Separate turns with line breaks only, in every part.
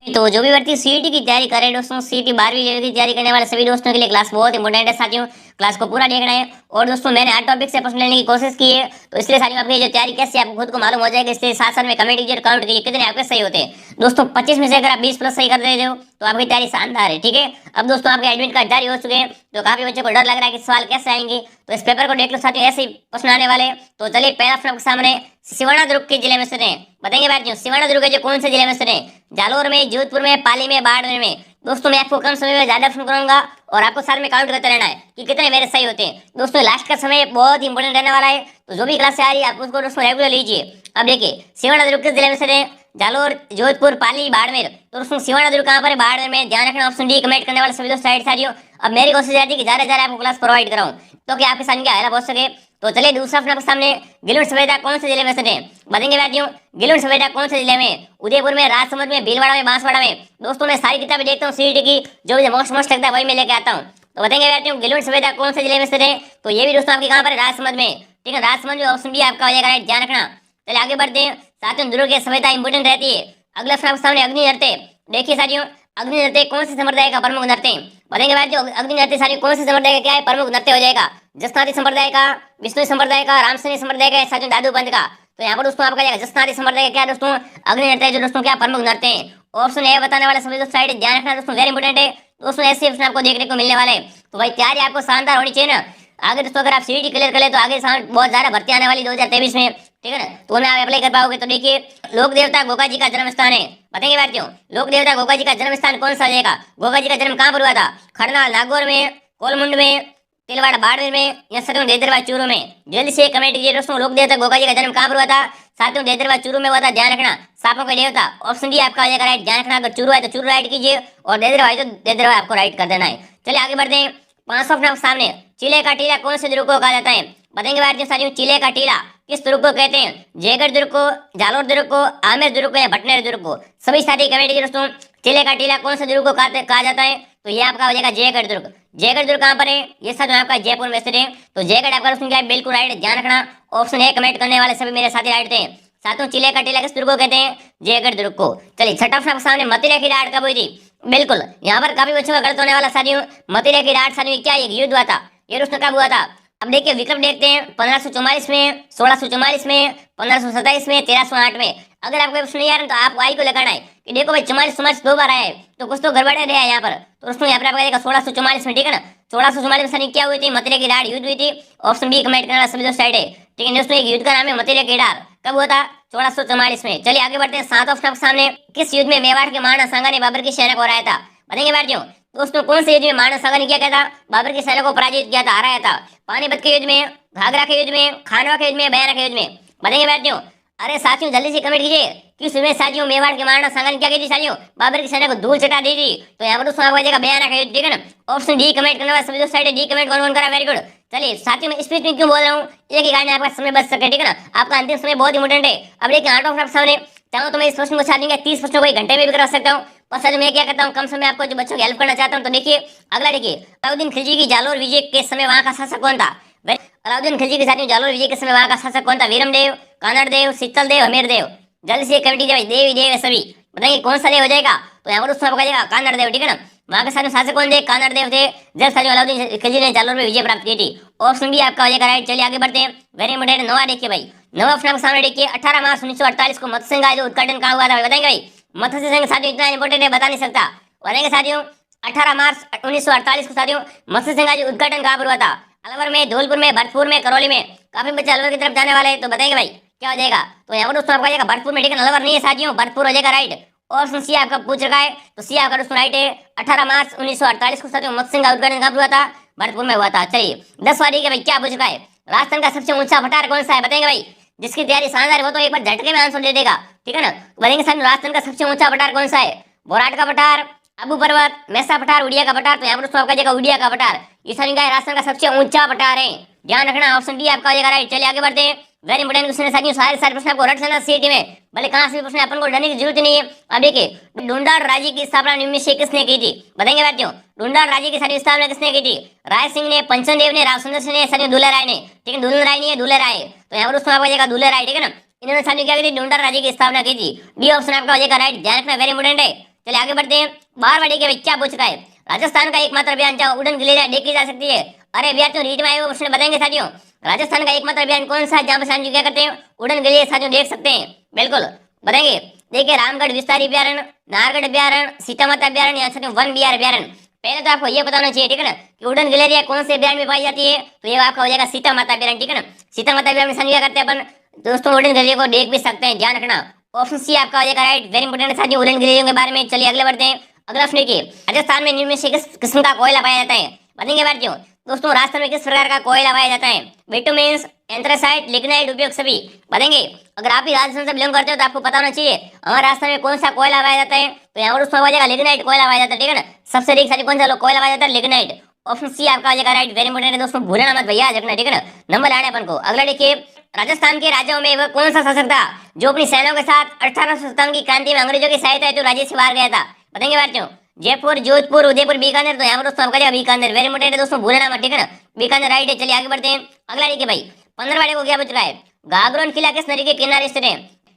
तो जो भी व्यक्ति सीईटी की तैयारी करे दोस्तों, सीईटी 12वीं की तैयारी करने वाले सभी दोस्तों के लिए क्लास बहुत इंपॉर्टेंट है साथियों। क्लास को पूरा देखना है। और दोस्तों मैंने हर टॉपिक से प्रश्न लेने की कोशिश की है, तो इसलिए साथियों आपकी जो तैयारी कैसे आपको खुद को मालूम हो जाएगा। इसलिए साथ साथ में कमेंट कीजिए, काउंट कीजिए कितने आपके सही होते हैं। दोस्तों 25 में से अगर आप 20 प्लस सही कर देते हो तो आपकी तैयारी शानदार है। ठीक है, अब दोस्तों आपके एडमिट कार्ड जारी हो चुके हैं, तो काफी बच्चों को डर लग रहा है कि सवाल कैसे आएंगे। तो इस पेपर को देख लो साथियों, ऐसे ही प्रश्न आने वाले हैं। तो चलिए पहला प्रश्न आपके सामने, सिवाना दुर्ग के जिले में स्थित है। बताएंगे साथियों, सिवाना दुर्ग जो कौन से जिले में स्थित है? जालोर में, जोधपुर में, पाली में, बाड़मेर में। दोस्तों मैं आपको कम समय में ज्यादा प्रश्न कराऊंगा और आपको साथ में काउंट करते रहना है कि कितने मेरे सही होते हैं। दोस्तों लास्ट का समय बहुत इंपॉर्टेंट रहने वाला है, तो जो भी क्लास से आ रही है आप उसको दोस्तों रेगुलर लीजिए। अब देखिए सिवाना दुर्ग किस जिले में स्थित है? जालोर, जोधपुर, पाली, बाड़मेर। तो दोस्तों सिवाना दुर्ग कहाँ पर है? बाड़मेर में। ध्यान रखना, ऑप्शन डी कमेंट करने वाले सभी दोस्त साइड साथियों। अब मेरी कोशिश रहती है कि ज्यादा से ज्यादा आपको क्लास प्रोवाइड कराऊं, तो कि आपके साथ क्या आया पहुंच सके। तो चलिए दूसरा प्रश्न आपके सामने, गिलोट सफेदा कौन से जिले में स्थित है? बताएंगे साथियों, गिलोट सफेदा कौन से जिले में? उदयपुर में, राजसमंद में, भीलवाड़ा में, बांसवाड़ा में। दोस्तों मैं सारी किताबें देखता हूँ सीईटी की, जो मुझे मोस्ट लगता है वही मैं लेके आता हूँ। तो बताएंगे साथियों, गिलोट सफेदा कौन से जिले में स्थित है? तो ये भी दोस्तों आपके कहाँ पर है? राजसमंद में। ठीक है, राजसमंद में ऑप्शन बी आपका हो जाएगा राइट, ध्यान रखना। चलिए आगे बढ़ते हैं साथियों, दुर्ग की सफेदा इंपोर्टेंट रहती है। अगला प्रश्न आपके सामने, अग्नि नृत्य। देखिए साथियों, अग्नि नृत्य कौन से संप्रदाय का प्रमुख नृत्य है? बताएंगे साथियों, अग्नि नृत्य साथियों कौन से संप्रदाय का क्या है? प्रमुख नृत्य हो जाएगा। जसनाती संप्रदाय का, विष्णु संप्रदाय का, रामसैनी संप्रदाय का, साथियों दादू पंथ का। तो यहाँ पर दोस्तों आपका जाएगा जसनाती संप्रदाय का क्या है दोस्तों? अग्नि नृत्य जो दोस्तों क्या प्रमुख नृत्य है। ऑप्शन ए बताने वाले सभी दोस्त साइड ध्यान रखना दोस्तों, वेरी इंपोर्टेंट है दोस्तों, ऐसे ऑप्शन आपको देखने को मिलने वाले हैं। तो भाई तैयारी आपको शानदार होनी चाहिए ना। आगे दोस्तों अगर आप सीईटी क्लियर कर ले तो आगे बहुत ज्यादा भर्ती आने वाली 2023 में। ठीक है ना, तो उन्हें आप अप्लाई कर पाओगे। तो देखिए लोक देवता गोगा जी का जन्म स्थान है। बताएंगे बात क्यों, लोक देवता गोगा जी का जन्म स्थान कौन सा रहेगा? गोगा जी का जन्म कहाँ पर हुआ था? खड़नाल नागौर में, कोलमुंड में, तिलवाड़ा बाड़मेर में, या साथियों देदरवा चूरू में? जल्दी से कमेंट कीजिए दोस्तों, लोक देवता गोगा जी का जन्म कहाँ पर हुआ था? साथियों देदरवा चूरू में हुआ था, ध्यान रखना। सांपों का देवता ऑप्शन डी आपका हो जाएगा राइट, ध्यान रखना। अगर चूरू है तो चूरू राइट कीजिए, और देदरवा है तो देदरवा आपको राइट कर देना है। चलिए आगे बढ़ते हैं, 500 अपने सामने, चिले का टीला कौन से दुर्ग को कहा जाता है? बताएंगे भारतीय साथियों, चिले का टीला किस दुर्ग को कहते हैं? जयगढ़ दुर्ग को, जालोर दुर्ग को, आमेर दुर्ग को, या भटनेर दुर्ग को? सभी साथी कमेंट कीजिए दोस्तों, चिले का टीला कौन से दुर्ग को कहा जाता है? तो ये आपका हो जाएगा जयगढ़ दुर्ग। जयगढ़ दुर्ग कहाँ पर है? ये साथ में आपका जयपुर में स्थित है। तो जयगढ़ आपका दोस्तों क्या है? बिल्कुल राइट, ध्यान रखना। ऑप्शन ए कमेंट करने वाले सभी मेरे साथी राइट थे। सातों चिले का टीला किस दुर्ग को कहते हैं? जयगढ़ दुर्ग को। चलिए छठा प्रश्न सामने, मथुरा की राट कब हुई थी? बिल्कुल यहाँ पर काफी बच्चों का गलत होने वाला साथियों, मथुरा की राट साथियों क्या एक युद्ध हुआ था, ये दोस्तों कब हुआ था? अब देखिए विकल्प देखते हैं, 1544 में, 1644 में, 1527 में, 1308 में। अगर आपको प्रश्न नहीं आ रहा तो आप आई को लगाना है कि देखो भाई 44 दो बार आया है, तो कुछ तो गड़बड़ है यहाँ पर। तो दोस्तों यहाँ पर आपका 1644 में, ठीक है ना। 1644 में क्या हुई थी? मथुरा की राट युद्ध हुई थी। ऑप्शन बी कमेंट करना सभी दोस्त साइड है। ठीक है दोस्तों, एक युद्ध का नाम है मथुरा की राट, कब हुआ था? 1644 में। चलिए आगे बढ़ते हैं, 7 ऑप्शन के सामने, किस युद्ध में मेवाड़ के महाराणा सांगा ने बाबर की सेना को हराया था? बताएंगे भारतीयों, दोस्तों कौन से युद्ध में महाराणा सांगा ने क्या किया था? बाबर की सेना को पराजित किया था, हराया था। पानीपत के युद्ध में, घाघरा के युद्ध में, खानवा के युद्ध में, बयाना के युद्ध में? बताएंगे भारतीयों। अरे साथियों जल्दी से कमेंट कीजिए, किस युद्ध में साथियों मेवाड़ के महाराणा सांगा ने क्या की थी साथियों? बाबर की सेना को धूल चटा दी थी। तो यहाँ पर दोस्तों आपको जाएगा बयाना का युद्ध, ठीक है ना। ऑप्शन डी कमेंट करने वाले सभी दोस्त साइड डी कमेंट कौन करा, वेरी गुड। चलिए साथियों मैं स्पीच में क्यों बोल रहा हूँ, एक ही कारण आपका समय बच सके, ठीक है ना। आपका अंतिम समय बहुत इंपॉर्टेंट है। अब देखिए आउट ऑफ सामने, चाहूँ तो मैं इस प्रश्न को छाट दूंगा 30 प्रश्नों को 1 घंटे में भी करा सकता हूँ, पर सर मैं क्या करता हूँ कम समय आपको जो बच्चों की हेल्प करना चाहता हूँ। तो देखिए अगला देखिए, अलाउद्दीन खिलजी की जालोर विजय के समय वहाँ का शासक कौन था? अलाउद्दीन खिलजी के साथियों जालोर विजय के समय वहाँ का शासक कौन था? वीरम देव, कानड़ देव, शीतल देव, हमीर देव? जल्दी से कमेटी देव देव है सभी, बताइए कौन सा देव हो जाएगा? तो यहाँ पर दोस्तों आपका जाएगा कानड़ देव, ठीक है ना। वहाँ के साथियों शासक कौन थे? कानड़ देव थे, जब साथियों अलाउद्दीन खिलजी ने जालोर में विजय प्राप्त की थी। ऑप्शन बी आपका हो जाएगा राइट। चलिए आगे बढ़ते हैं, वेरी इंपोर्टेंट नवा देखिए भाई, नवा ऑप्शन सामने देखिए, 18 मार्च 1948 को मत्स्य संघ का जो उद्घाटन कहाँ हुआ था बताएंगे भाई? मत्स्य संघ साथियों इतना इंपॉर्टेंट है बता नहीं सकता, बताएंगे साथियों। 18 मार्च 1948 को साथियों मत्स्य संघ का जो उद्घाटन कहाँ पर हुआ था? अलवर में, धौलपुर में, भरतपुर में, करौली में? काफी बच्चे अलवर की तरफ जाने वाले हैं, तो बताएंगे भाई क्या हो जाएगा? तो यहाँ पर दोस्तों आपका जाएगा भरतपुर में, ठीक है, अलवर नहीं है साथियों, भरतपुर हो जाएगा राइट। ऑप्शन सी आपका पूछ रखा है, तो सी आपका दोस्तों राइट है। 18 मार्च 1948 को साथियों मत्स्य संघ का उद्घाटन कहाँ पर हुआ था? भरतपुर में हुआ था। चलिए 10 वाली के भाई क्या पूछ रखा है, राजस्थान का सबसे ऊंचा पठार कौन सा है? बताएंगे भाई, जिसकी तैयारी शानदार है वो तो एक बार झटके में आंसर दे देगा, ठीक है ना। बताएंगे साथियों राजस्थान का सबसे ऊंचा पठार कौन सा है? बोराट का पठार, अबू पर्वत, मेसा पठार, उड़िया का पठार? तो यहाँ पर दोस्तों आपका जाएगा उड़िया का पठार, ये सारी राजस्थान का सबसे ऊंचा पठार है, ध्यान रखना। ऑप्शन डी आपका हो जाएगा राइट। चलिए आगे बढ़ते हैं, वेरी इंपोर्टेंट क्वेश्चन है साथियों, सारे प्रश्न आपको रट लेना सीईटी में, भले कहां से भी प्रश्न अपन को डरने की जरूरत नहीं है। अब देखिए ढूंढाड़ राज्य की स्थापना निम्न में से किसने की थी? बताएंगे साथियों, ढूंढाड़ राज्य की सारी स्थापना किसने की थी? राय सिंह ने, पंचन देव ने, राव सुंदर सिंह ने, साथियों दुल्हे राय ने? ठीक है, दुल्हे राय नहीं है, दुल्हे राय। तो यहाँ पर दोस्तों आपका जाएगा दुल्हे राय, ठीक है ना। इन्होंने साथियों क्या की थी? ढूंढाड़ राज्य की स्थापना की थी। डी ऑप्शन आपका हो जाएगा राइट, ध्यान रखना, वेरी इंपोर्टेंट है। चलिए आगे बढ़ते हैं। 12वां डी के भाई क्या पूछ रहा है, राजस्थान का एकमात्र अभियान जहाँ उड़न गिलहरियां देखी जा सकती है। अरे विद्यार्थियों रीड में आए हुए प्रश्न बताएंगे साथियों, राजस्थान का एकमात्र अभियान कौन सा है जहाँ पर साथियों क्या करते हैं, उड़न गिलहरियां साथियों देख सकते हैं। बिल्कुल बताएंगे। देखिए रामगढ़ विस्तार अभ्यारण्य, नाहरगढ़ अभ्यारण्य, सीता माता अभ्यारण्य या साथियों वन विहार अभ्यारण्य। पहले तो आपको ये बताना चाहिए, ठीक है ना, कि उड़न गिलहरियां कौन से अभ्यारण्य में पाई जाती है, तो ये आपका हो जाएगा सीता माता अभ्यारण्य, ठीक है ना। सीता माता अभ्यारण्य में संज्ञा करते हैं अपन दोस्तों, उड़न गिलहरियों को देख भी सकते हैं, ध्यान रखना। ऑप्शन सी आपका हो जाएगा राइट, वेरी इंपोर्टेंट साथियों उड़न गिलहरियों के बारे में। चलिए अगले बढ़ते हैं। अगला सुनिए, राजस्थान में निम्न में से किस किस्म का कोयला पाया जाता है, बताएंगे भारतीयों। दोस्तों राजस्थान में किस प्रकार का कोयला पाया जाता है, बिटुमेन्स, एंथ्रासाइट, लिग्नाइट, उपयोग सभी बताएंगे। अगर आप भी राजस्थान से बिलोंग करते हो तो आपको पता होना चाहिए हमारे राजस्थान में कौन सा कोयला पाया जाता है, तो यहाँ पर उसमें हो जाएगा लिग्नाइट कोयला पाया जाता है, ठीक है ना। सबसे अधिक सारी कौन सा कोयला पाया जाता है, लिग्नाइट। ऑप्शन सी आपका हो जाएगा राइट, वेरी इंपोर्टेंट है दोस्तों, भूलना मत भैया, याद रखना, ठीक है ना, नंबर लाने अपन को। अगला देखिए, राजस्थान के राज्यों में वह कौन सा शासक था जो अपनी सेनाओं के साथ 1857 की क्रांति में अंग्रेजों की सहायता हेतु राज्य से बाहर गया था, बताएंगे भारतीयों। जयपुर, जोधपुर, उदयपुर, बीकानेर, तो यहाँ पर दोस्तों आपका बीकानेर, वेरी इंपोर्टेंट है दोस्तों, भूलना मत, ठीक है ना, बीकानेर राइट है। चलिए आगे बढ़ते हैं। अगला देखिए भाई, 15वां को क्या पूछ रहा है, गागरोन किला किस नदी के किनारे स्थित है,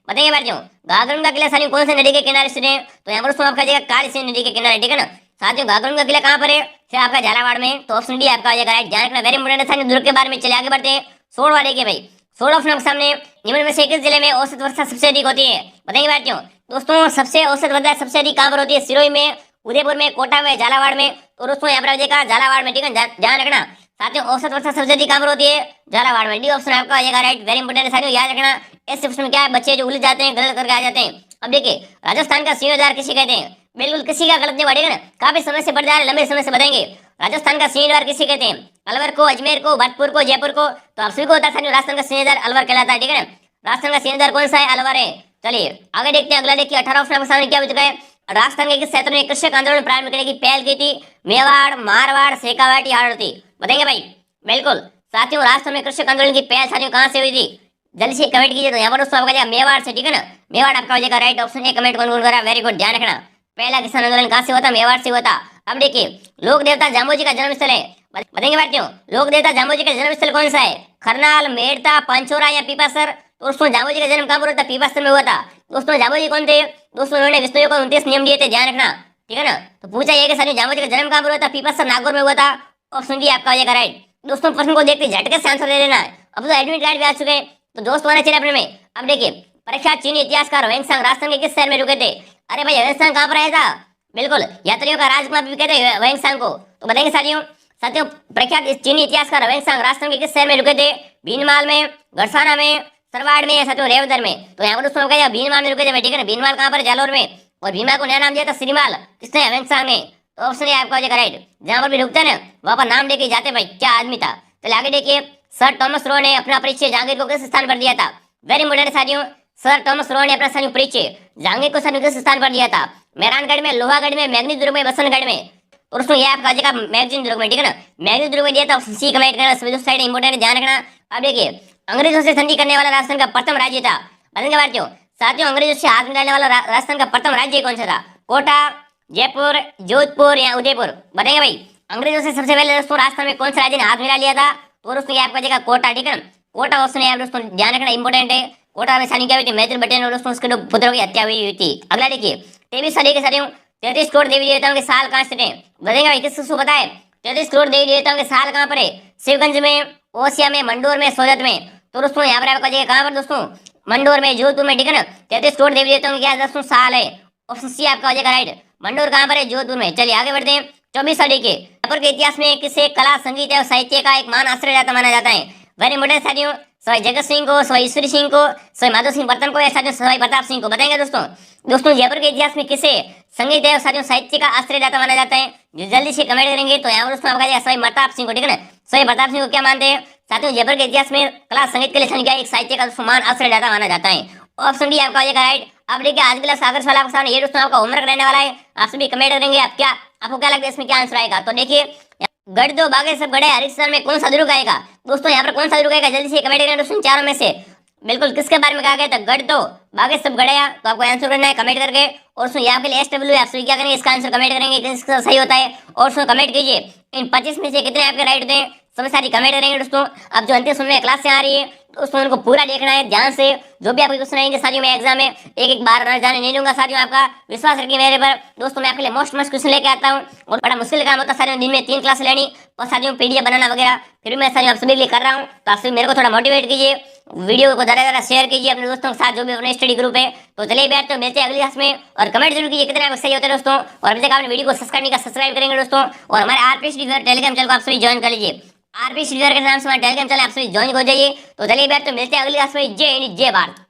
बताइए भारतीयों। गागरोन का किला साथियों कौन से नदी के किनारे स्थित है, तो यहाँ पर दोस्तों आपका जाएगा काली सिंध नदी के किनारे, ठीक है ना। साथियों गागरोन का किला कहाँ पर है, फिर आपका झालावाड़ में, तो ऑप्शन डी आपका हो जाएगा राइट, ध्यान रखना, वेरी इंपोर्टेंट है साथियों दुर्ग के बारे में। चलिए आगे बढ़ते हैं। 16वां देखिए भाई, 16 ऑप्शन आपके सामने, निम्न में से किस जिले में औसत वर्षा सबसे अधिक होती है, बताइए भारतीयों। दोस्तों सबसे औसत वर्षा सबसे अधिक कहाँ पर होती है, सिरोही में, उदयपुर में, कोटा में, झालावाड़ में, तो दोस्तों यहाँ पर देखा झालावाड़ में, ठीक है, ध्यान रखना। साथियों औसत वर्षा सबसे अधिक कहाँ पर होती है, झालावाड़ में, डी ऑप्शन आपका हो जाएगा राइट, वेरी इंपोर्टेंट है साथियों, याद रखना। ऐसे प्रश्न में क्या है, बच्चे जो उलझ जाते हैं, गलत करके आ जाते हैं। अब देखिए राजस्थान का सिंहद्वार किसे कहते हैं, बिल्कुल किसी का गलत नहीं बढ़ेगा ना, काफी समय से बढ़ जा रहा है, लंबे समय से बताएंगे। राजस्थान का सिंहद्वार किसे कहते हैं, अलवर को, अजमेर को, भरतपुर को, जयपुर को, तो आप सभी को होता है राजस्थान का सिंहद्वार अलवर कहलाता है, ठीक है ना। राजस्थान का सिंहद्वार कौन सा है, अलवर है। चलिए आगे देखते हैं। अगला देखिए 18 ऑप्शन आपके सामने क्या बच रहा है, राजस्थान के किस क्षेत्र में कृषक आंदोलन प्रारंभ करने की पहल की थी, मेवाड़, मारवाड़, शेखावाटी, हाड़ौती, बताएंगे भाई। बिल्कुल साथियों राजस्थान में कृषक आंदोलन की पहल साथियों कहां से हुई थी, जल्दी से कमेंट कीजिए। तो यहाँ पर दोस्तों आपका मेवाड़ से, ठीक है ना, मेवाड़ आपका हो जाएगा राइट ऑप्शन ए। कमेंट कौन करा, वेरी गुड, ध्यान रखना। पहला किसान आंदोलन कहां से हुआ था, मेवाड़ से हुआ था। अब देखिए लोक देवता जाम्बोजी का जन्म स्थल है, बताएंगे भारतीयों। लोक देवता जाम्बोजी का जन्म स्थल कौन सा है, खरनाल, मेड़ता, पंचोरा या पीपासर। दोस्तों जाम्बोजी का जन्म कहाँ पर हुआ था, पीपासर में हुआ था। दोस्तों जाम्बोजी कौन थे, दोस्तों उन्होंने विष्णु को 29 नियम दिए थे, ध्यान रखना, ठीक है ना। तो पूछा ये कि साथियों जाम्बोजी का जन्म कहाँ पर हुआ था, पीपासर, नागौर में हुआ था। ऑप्शन डी आपका हो जाएगा राइट। दोस्तों प्रश्न को देखते झटके से आंसर दे देना है, अब तो एडमिट कार्ड भी आ चुके हैं, तो दोस्त होना चाहिए अपने में। अब देखिए परीक्षा चीनी इतिहासकार ह्वेंसांग राजस्थान के किस शहर में रुके थे, अरे भाई ह्वेंसांग कहाँ पर आया था, बिल्कुल यात्रियों का राजकुमार भी कहते हैं ह्वेंसांग को, तो बताएंगे साथियों। साथियों प्रख्यात चीनी इतिहासकार ह्वेंसांग राजस्थान के किस शहर में रुके थे, भीनमाल में, गड़साना में, सरवाड़ में, साथियों रेवदर में। तो यहाँ पर दोस्तों क्या भीनमाल में रुके थे, ठीक है ना। भीनमाल कहाँ पर, जालोर में, और भीमा को नया नाम दिया था श्रीमाल, किसने, ह्वेंसांग ने। तो ऑप्शन ए आपका हो जाएगा राइट, जहाँ पर भी रुकते हैं ना वहाँ पर नाम लेके जाते भाई, क्या आदमी था। चलिए आगे देखिए, सर थॉमस रो ने अपना परिचय जहांगीर को किस स्थान पर दिया था, वेरी इंपोर्टेंट साथियों। सर थॉमस रो ने अपना साथियों परिचय जहांगीर को साथियों किस स्थान पर दिया था, मेहरानगढ़ में, लोहागढ़ में, मैग्नी दुर्ग में, बसंतगढ़ में। और उसमें यह आपका जगह मैगजीन दुर्ग में, ठीक है ना, मैग्नी दुर्ग में दिया था। सी कमेंट करना, सभी साइड इंपोर्टेंट ध्यान रखना। अब देखिए अंग्रेजों से संधि करने वाला राजस्थान का प्रथम राज्य था, बताएंगे भारतीयों। साथियों अंग्रेजों से हाथ मिलाने वाला राजस्थान का प्रथम राज्य कौन सा था, कोटा, जयपुर, जोधपुर या उदयपुर, बताएंगे भाई। अंग्रेजों से सबसे पहले दोस्तों राजस्थान में कौन सा राज्य ने हाथ मिला लिया था, तो दोस्तों ये आपका जगह कोटा, ठीक है ना, कोटा ऑप्शन है दोस्तों, ध्यान रखना इंपोर्टेंट है। कोटा में सानी क्या हुई थी, मैत्री बटेन और दोस्तों उसके दो पुत्रों की हत्या हुई थी। अगला देखिए 23 सदी के साथियों 33 करोड़ देवी देवताओं के साल कहाँ स्थित है, बताएंगे भाई, किसको पता है 33 करोड़ देवी देवताओं के साल कहाँ पर है, शिवगंज में, ओसिया में, मंडोर में, सोजत में। तो दोस्तों यहाँ पर आपका जगह कहाँ पर दोस्तों, मंडोर में, जोधपुर में, ठीक है ना। 33 करोड़ देवी देवताओं के क्या दोस्तों साल है, ऑप्शन सी आपका हो जाएगा राइट। मंडोर कहाँ पर है, जोधपुर में। चलिए आगे बढ़ते हैं। 24 सदी के जयपुर के इतिहास में किसे कला, संगीत और साहित्य का एक मान आश्रय जाता माना जाता है, वेरी इंपोर्टेंट साथियों। सवाई जगत सिंह को, सवाई ईश्वरी सिंह को, सवाई माधो सिंह बर्तन को या साथियों सवाई प्रताप सिंह को, बताएंगे दोस्तों। दोस्तों जयपुर के इतिहास में किसे संगीत और साथियों साहित्य का आश्रय जाता माना जाता है, जो जल्दी से कमेंट करेंगे तो यहाँ पर दोस्तों आपका सवाई प्रताप सिंह को, ठीक है ना। सवाई प्रताप सिंह को क्या मानते हैं साथियों, जयपुर के इतिहास में कला संगीत के लिए एक साहित्य का मान आश्रय जाता माना जाता है, ऑप्शन डी आपका हो जाएगा राइट। अब देखिए आज के सागर सवाल आपके सामने ये दोस्तों आपका होमवर्क रहने वाला है, आप सभी कमेंट करेंगे आप क्या, आपको क्या लगता है इसमें क्या आंसर आएगा। तो देखिए गढ़ दो बागे सब गढ़े हरिश्चंद्र में कौन सा दुर्ग आएगा, दोस्तों यहाँ पर कौन सा दुर्ग आएगा, जल्दी से कमेंट करें दोस्तों चारों में से बिल्कुल किसके बारे में कहा गया था, गढ़ दो बागे सब गढ़या। तो आपको आंसर करना है कमेंट करके, और उसमें यहाँ के लिए SW आप सभी क्या करेंगे इसका आंसर कमेंट करेंगे किसका सही होता है, और उसमें कमेंट कीजिए इन 25 में से कितने आपके राइट होते हैं, सभी सारी कमेंट करेंगे दोस्तों। अब जो अंतिम समय क्लास से आ रही है दोस्तों उनको पूरा देखना है ध्यान से। जो भी आपके क्वेश्चन आएंगे साथियों मैं एग्जाम में एक एक बार जाने नहीं दूंगा साथियों, आपका विश्वास रखिए मेरे पर। दोस्तों मैं आपके लिए मोस्ट क्वेश्चन लेके आता हूँ और बड़ा मुश्किल काम होता है साथियों, दिन में 3 क्लास लेनी और साथियों पीडीएफ बनाना वगैरह, फिर भी मैं साथियों आप सभी के लिए कर रहा हूँ। तो आप सभी मेरे को थोड़ा मोटिवेट कीजिए, वीडियो को ज़्यादा ज़्यादा शेयर कीजिए अपने दोस्तों के साथ जो भी अपने स्टडी ग्रुप है। तो चलिए बैठते हैं, मिलते हैं अगली क्लास में, और कमेंट जरूर कीजिए कितने आपको सही होते हैं दोस्तों। और अभी तक आपने वीडियो को सब्सक्राइब नहीं किया सब्सक्राइब करेंगे दोस्तों, और हमारे आरपी टेलीग्राम चैनल को आप सभी ज्वाइन कर लीजिए। आरपी के नाम से हमारे टेलीग्राम चैनल आप सभी ज्वाइन हो जाइए। तो चलिए बैठते हैं, मिलते हैं अगली क्लास में। जय हिंद जय भारत।